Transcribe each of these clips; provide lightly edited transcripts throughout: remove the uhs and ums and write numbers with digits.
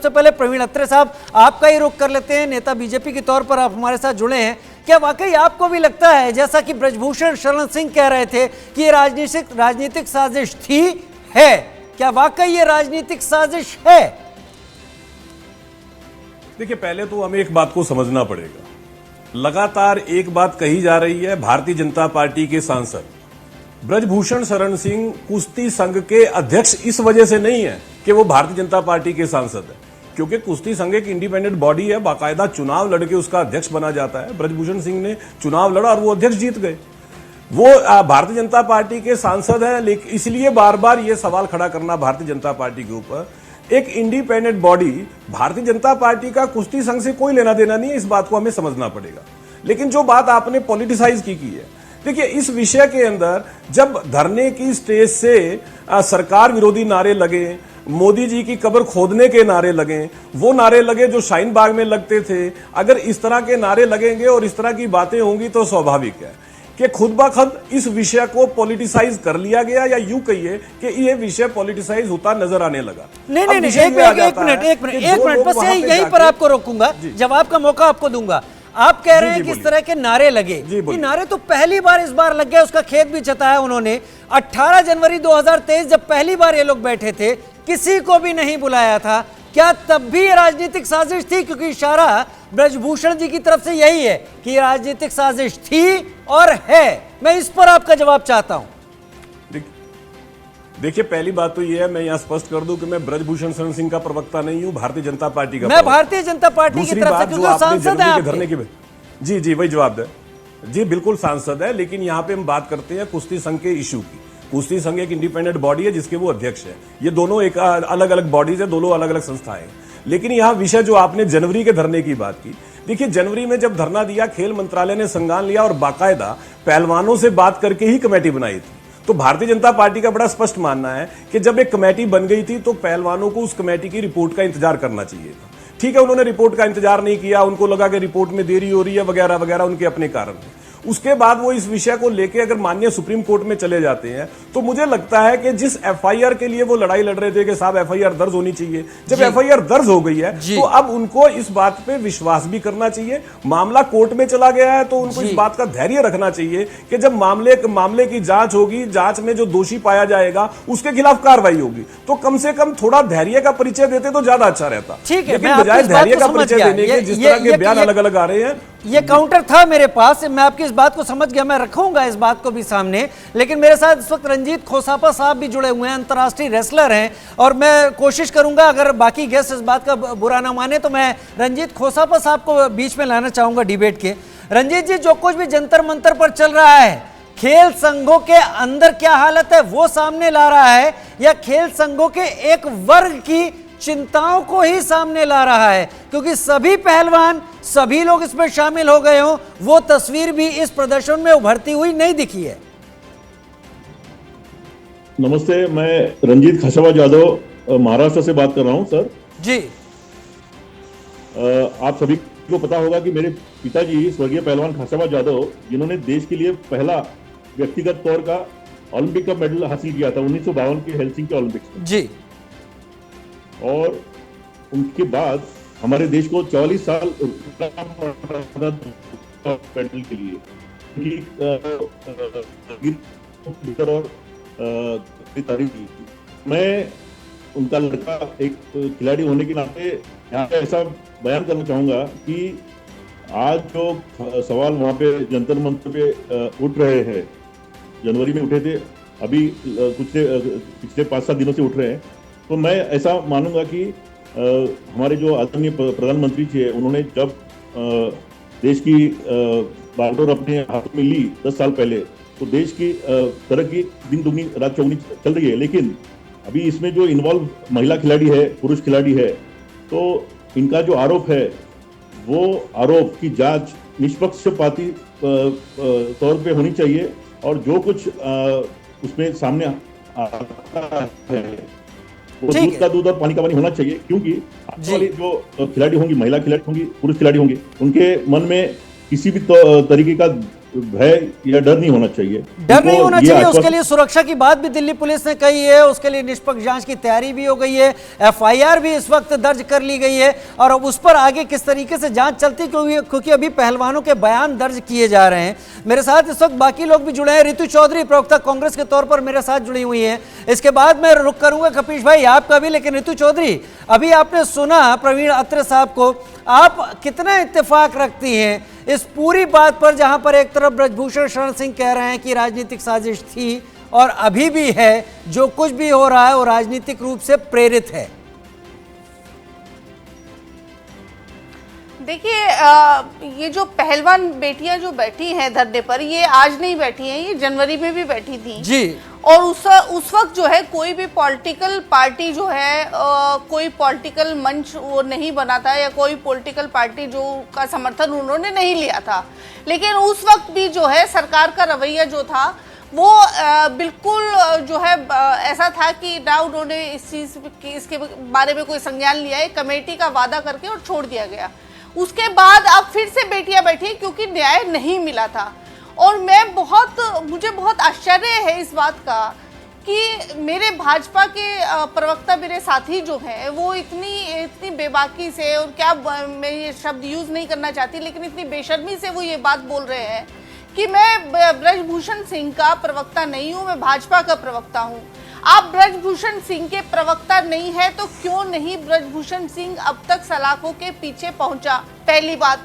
सबसे पहले प्रवीण अत्रे साहब, आपका ही रुख कर लेते हैं। नेता बीजेपी के तौर पर आप हमारे साथ जुड़े हैं, क्या वाकई आपको भी लगता है जैसा कि ब्रजभूषण शरण सिंह कह रहे थे कि ये राजनीतिक साजिश थी, है? क्या वाकई ये राजनीतिक साजिश है? देखिए, पहले तो हमें एक बात को समझना पड़ेगा। लगातार एक बात कही जा रही है, भारतीय जनता पार्टी के सांसद ब्रजभूषण शरण सिंह कुश्ती संघ के अध्यक्ष इस वजह से नहीं है कि वो भारतीय जनता पार्टी के सांसद है, क्योंकि कुश्ती संघ एक इंडिपेंडेंट बॉडी है, बाकायदा चुनाव लड़के उसका अध्यक्ष बना जाता है। ब्रजभूषण सिंह ने चुनाव लड़ा और वो अध्यक्ष जीत गए। वो भारतीय जनता पार्टी के सांसद हैं, लेकिन इसलिए बार बार ये सवाल खड़ा करना भारतीय जनता पार्टी के ऊपर, एक independent body Bharatiya Janata party का कुश्ती संघ से कोई लेना देना नहीं है, इस बात को हमें समझना पड़ेगा। लेकिन जो बात आपने पॉलिटिसाइज की है, देखिए इस विषय के अंदर जब धरने की स्टेज से सरकार विरोधी नारे लगे, मोदी जी की कब्र खोदने के नारे लगे, वो नारे लगे जो शाहीन बाग में लगते थे, अगर इस तरह के नारे लगेंगे और इस तरह की बातें होंगी तो स्वाभाविक है कि खुद ब खुद इस विषय को पॉलिटिसाइज कर लिया गया, या यूं कहिए कि ये विषय पॉलिटिसाइज होता नजर आने लगा। नहीं, एक मिनट बस यहीं पर आपको रोकूंगा, जवाब का मौका आपको दूंगा। आप कह रहे हैं कि इस तरह के नारे लगे, ये नारे तो पहली बार इस बार लग गए, उसका खेद भी जताया उन्होंने। 18 जनवरी 2023 जब पहली बार ये लोग बैठे थे, किसी को भी नहीं बुलाया था, क्या तब भी ये राजनीतिक साजिश थी? क्योंकि इशारा ब्रजभूषण जी की तरफ से यही है कि ये राजनीतिक साजिश थी और है। मैं इस पर आपका जवाब चाहता हूं। देखिए, पहली बात तो ये है, मैं यहां स्पष्ट कर दूं कि मैं ब्रजभूषण शरण सिंह का प्रवक्ता नहीं हूं, भारतीय जनता पार्टी का। मैं भारतीय जनता पार्टी की तरफ से, क्योंकि सांसद है आपके। जी वही जवाब दे। जी बिल्कुल सांसद है, लेकिन यहां पे हम बात करते हैं कुश्ती संघ के इशू की। कुश्ती संघ एक इंडिपेंडेंट बॉडी है जिसके वो अध्यक्ष है। ये दोनों एक अलग अलग बॉडीज है, दोनों अलग अलग संस्थाएं। लेकिन यहां विषय जो आपने जनवरी के धरने की बात की, देखिए जनवरी में जब धरना दिया, खेल मंत्रालय ने संज्ञान लिया और बाकायदा पहलवानों से बात करके ही कमेटी बनाई थी। तो भारतीय जनता पार्टी का बड़ा स्पष्ट मानना है कि जब एक कमेटी बन गई थी तो पहलवानों को उस कमेटी की रिपोर्ट का इंतजार करना चाहिए था। ठीक है, उन्होंने रिपोर्ट का इंतजार नहीं किया, उनको लगा कि रिपोर्ट में देरी हो रही है वगैरह वगैरह, उनके अपने कारण थे। उसके बाद वो इस विषय को लेकर अगर माननीय सुप्रीम कोर्ट में चले जाते हैं तो मुझे लगता है कि जिस एफआईआर के लिए वो लड़ाई लड़ रहे थे कि साहब एफआईआर दर्ज होनी चाहिए, जब एफआईआर दर्ज हो गई है तो अब उनको इस बात पे विश्वास भी करना चाहिए। मामला कोर्ट में चला गया है तो उनको इस बात का धैर्य रखना चाहिए कि जब मामले की जांच होगी, जांच में जो दोषी पाया जाएगा उसके खिलाफ कार्रवाई होगी, तो कम से कम थोड़ा धैर्य का परिचय देते तो ज्यादा अच्छा रहता। ठीक है, लेकिन बजाय धैर्य का परिचय देने के जिस तरह के बयान अलग अलग आ रहे हैं, ये काउंटर था मेरे पास, मैं आपकी इस बात को समझ गया, मैं रखूंगा इस बात को भी सामने। लेकिन मेरे साथ इस वक्त रंजीत खोसापा साहब भी जुड़े हुए हैं, अंतर्राष्ट्रीय रेसलर हैं, और मैं कोशिश करूंगा अगर बाकी गेस्ट इस बात का बुरा ना माने तो मैं रंजीत खोसापा साहब को बीच में लाना चाहूंगा डिबेट के। रंजीत जी, जो कुछ भी जंतर मंतर पर चल रहा है, खेल संघों के अंदर क्या हालत है वो सामने ला रहा है, या खेल संघों के एक वर्ग की चिंताओं को ही सामने ला रहा है? क्योंकि सभी पहलवान, सभी लोग इसमें शामिल हो गए हों, वो तस्वीर भी इस प्रदर्शन में उभरती हुई नहीं दिखी है। नमस्ते, मैं रंजीत खाशाबाद यादव महाराष्ट्र से बात कर रहा हूं सर जी। आप सभी को पता होगा कि मेरे पिताजी स्वर्गीय पहलवान खाशाबाद यादव, जिन्होंने देश के लिए पहला व्यक्तिगत तौर का ओलंपिक का मेडल हासिल किया था 1952 के हेलसिंकी ओलंपिक्स में जी, और उनके बाद हमारे देश को 44 साल मेडल के लिए और तारीफ की। मैं उनका लड़का एक खिलाड़ी होने के नाते यहाँ पे ऐसा बयान करना चाहूंगा कि आज जो सवाल वहाँ पे जंतर मंतर पे उठ रहे हैं, जनवरी में उठे थे, अभी पिछले 5-7 दिनों से उठ रहे हैं, तो मैं ऐसा मानूंगा कि हमारे जो आदरणीय प्रधानमंत्री थे, उन्होंने जब देश की बागडोर अपने हाथ में ली 10 साल पहले, तो देश की तरक्की दिन दुगनी रात चौगुनी चल रही है। लेकिन अभी इसमें जो इन्वॉल्व महिला खिलाड़ी है, पुरुष खिलाड़ी है, तो इनका जो आरोप है वो आरोप की जांच निष्पक्षपाती तौर पे होनी चाहिए, और जो कुछ उसमें सामने आता है वो दूध का दूध और पानी का पानी होना चाहिए, क्योंकि आने वाली जो खिलाड़ी होंगी, महिला खिलाड़ी होंगी, पुरुष खिलाड़ी होंगे, उनके मन में किसी भी तरीके का भय या डर नहीं होना चाहिए। डर नहीं उनको होना ये चाहिए, आश्वासन- उसके लिए सुरक्षा की बात भी दिल्ली पुलिस ने कही है, उसके लिए निष्पक्ष जांच की तैयारी भी हो गई है, एफआईआर भी इस वक्त दर्ज कर ली गई है और अब उस पर आगे किस तरीके से जांच चलती, क्योंकि अभी पहलवानों के बयान दर्ज किए जा रहे हैं। मेरे साथ इस वक्त बाकी लोग भी जुड़े हैं। रितु चौधरी प्रवक्ता कांग्रेस के तौर पर मेरे साथ जुड़ी हुई हैं। इसके बाद मैं रुक करूंगा कपीश भाई आपका भी, लेकिन रितु चौधरी, अभी आपने सुना प्रवीण अत्र साहब को, आप कितना इत्तेफाक रखती हैं इस पूरी बात पर, जहां पर एक तरफ ब्रजभूषण शरण सिंह कह रहे हैं कि राजनीतिक साजिश थी और अभी भी है, जो कुछ भी हो रहा है वो राजनीतिक रूप से प्रेरित है? देखिए, ये जो पहलवान बेटियां जो बैठी हैं धरने पर, ये आज नहीं बैठी हैं, ये जनवरी में भी बैठी थी जी। और उस वक्त जो है कोई भी पॉलिटिकल पार्टी जो है कोई पॉलिटिकल मंच वो नहीं बना था या कोई पॉलिटिकल पार्टी जो का समर्थन उन्होंने नहीं लिया था। लेकिन उस वक्त भी जो है सरकार का रवैया जो था वो बिल्कुल जो है ऐसा था कि ना उन्होंने इसके बारे में कोई संज्ञान लिया है, कमेटी का वादा करके और छोड़ दिया गया। उसके बाद अब फिर से बेटियां बैठी क्योंकि न्याय नहीं मिला था। और मुझे बहुत आश्चर्य है इस बात का कि मेरे भाजपा के प्रवक्ता, मेरे साथी जो हैं, वो इतनी बेबाकी से, और क्या मैं ये शब्द यूज नहीं करना चाहती, लेकिन इतनी बेशर्मी से वो ये बात बोल रहे हैं कि मैं ब्रजभूषण सिंह का प्रवक्ता नहीं हूं, मैं भाजपा का प्रवक्ता हूं। आप ब्रजभूषण सिंह के प्रवक्ता नहीं है तो क्यों नहीं ब्रजभूषण सिंह अब तक सलाखों के पीछे पहुंचा? पहली बात।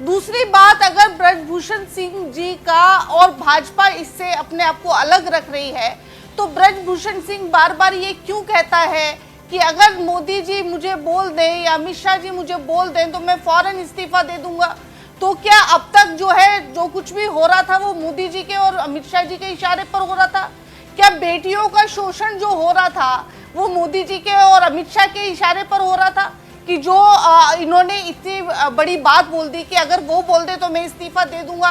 दूसरी बात, अगर ब्रजभूषण सिंह जी का और भाजपा इससे अपने आप को अलग रख रही है तो ब्रजभूषण सिंह बार बार ये क्यों कहता है कि अगर मोदी जी मुझे बोल दें या अमित शाह जी मुझे बोल दें तो मैं फौरन इस्तीफा दे दूंगा? तो क्या अब तक जो है जो कुछ भी हो रहा था वो मोदी जी के और अमित शाह जी के इशारे पर हो रहा था? क्या बेटियों का शोषण जो हो रहा था वो मोदी जी के और अमित शाह के इशारे पर हो रहा था? कि जो इन्होंने इतनी बड़ी बात बोल दी कि अगर वो बोल दे तो मैं इस्तीफा दे दूंगा।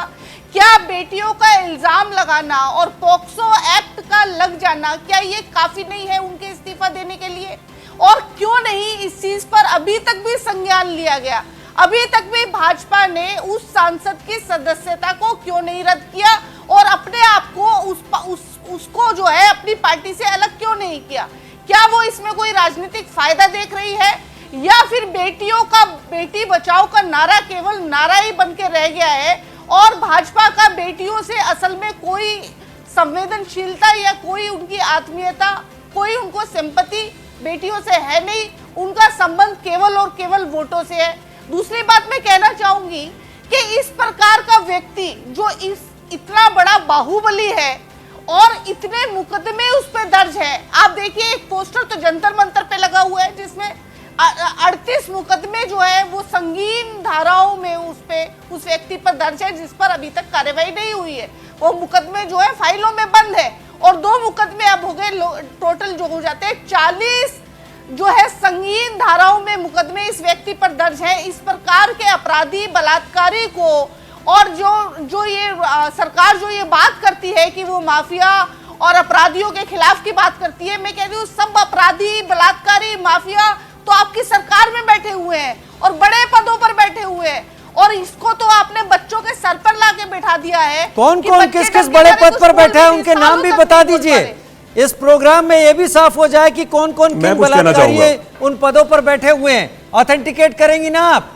क्या बेटियों का इल्जाम लगाना और पॉक्सो एक्ट का लग जाना, क्या ये काफी नहीं है उनके इस्तीफा देने के लिए? और क्यों नहीं इस चीज पर अभी तक भी संज्ञान लिया गया? अभी तक भी भाजपा ने उस सांसद की सदस्यता को क्यों नहीं रद्द किया और अपने आप को उसको जो है अपनी पार्टी से अलग क्यों नहीं किया? क्या वो इसमें कोई राजनीतिक फायदा देख रही है या फिर बेटी बचाओ का नारा केवल नारा ही बन के रह गया है और भाजपा का बेटियों से असल में कोई संवेदनशीलता या कोई उनकी आत्मीयता, कोई उनको सिंपैथी बेटियों से है नहीं, उनका संबंध केवल और केवल वोटों से है। दूसरी बात मैं कहना चाहूंगी कि इस प्रकार का व्यक्ति जो इतना बड़ा बाहुबली है और इतने मुकदमे उस पर दर्ज है, आप देखिए एक पोस्टर तो जंतर मंतर पे लगा हुआ है जिसमें 38 मुकदमे जो है वो संगीन धाराओं में उस व्यक्ति पर दर्ज है, जिस पर अभी तक कार्रवाई नहीं हुई है। वो मुकदमे जो है फाइलों में बंद है और 2 मुकदमे अब हो गए, टोटल जो हो जाते हैं 40 जो है संगीन धाराओं में मुकदमे इस व्यक्ति पर दर्ज है। इस प्रकार के अपराधी बलात्कारी को और जो ये सरकार जो ये बात करती है कि वो माफिया और अपराधियों के खिलाफ की बात करती है, मैं कह रही हूँ सब अपराधी बलात्कारी माफिया तो आपकी सरकार में बैठे हुए हैं और बड़े पदों पर बैठे हुए हैं और इसको तो आपने बच्चों के सर पर लाके बैठा दिया है। कौन कौन किस किस बड़े पद पर बैठा है उनके नाम भी बता दीजिए, इस प्रोग्राम में ये भी साफ हो जाए कि कौन कौन किन बलात्कारी उन पदों पर बैठे हुए हैं। ऑथेंटिकेट करेंगी ना आप?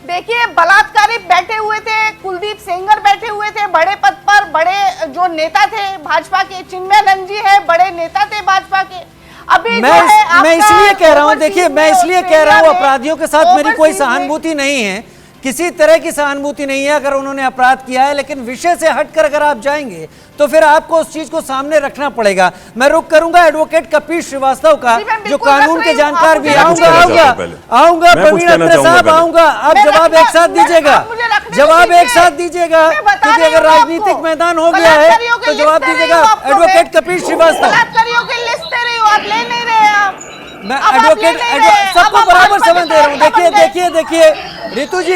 देखिए, बलात्कारी बैठे हुए थे, कुलदीप सेंगर बैठे हुए थे बड़े पद पर, बड़े जो नेता थे भाजपा के, चिन्मयानंद जी है बड़े नेता थे भाजपा के। अभी मैं इसलिए कह रहा हूं, देखिए मैं इसलिए कह रहा हूं अपराधियों के साथ मेरी कोई सहानुभूति नहीं है, किसी तरह की सहानुभूति नहीं है अगर उन्होंने अपराध किया है, लेकिन विषय से हटकर अगर आप जाएंगे तो फिर आपको उस चीज को सामने रखना पड़ेगा। मैं रुक करूंगा एडवोकेट कपीश श्रीवास्तव का, जो कानून के जानकार भी। आऊंगा प्रवीण अत्र साहब, आऊंगा। आप जवाब एक साथ दीजिएगा, जवाब एक साथ दीजिएगा, क्योंकि अगर राजनीतिक मैदान हो गया है तो जवाब दीजिएगा। एडवोकेट कपीश श्रीवास्तव, मैं एडवोकेट सबको बराबर समय दे रहा हूँ। देखिए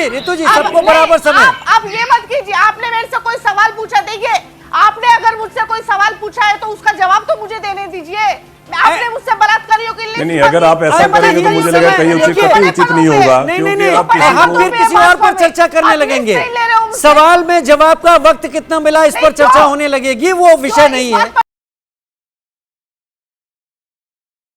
रितु जी सबको बराबर समय। आप ये मत कीजिए, आपने मेरे से कोई सवाल पूछा, देखिए आपने अगर मुझसे कोई सवाल पूछा है तो उसका जवाब तो मुझे देने दीजिए। आपने मुझसे बलात्कारियों की लिस्ट नहीं, अगर आप ऐसा करेंगे तो मुझे लगा कहीं उचित नहीं होगा, नहीं क्योंकि नहीं आप किसी हम को फिर किसी और पर चर्चा करने लगेंगे। सवाल में जवाब का वक्त कितना मिला इस पर चर्चा होने लगेगी, वो विषय नहीं है।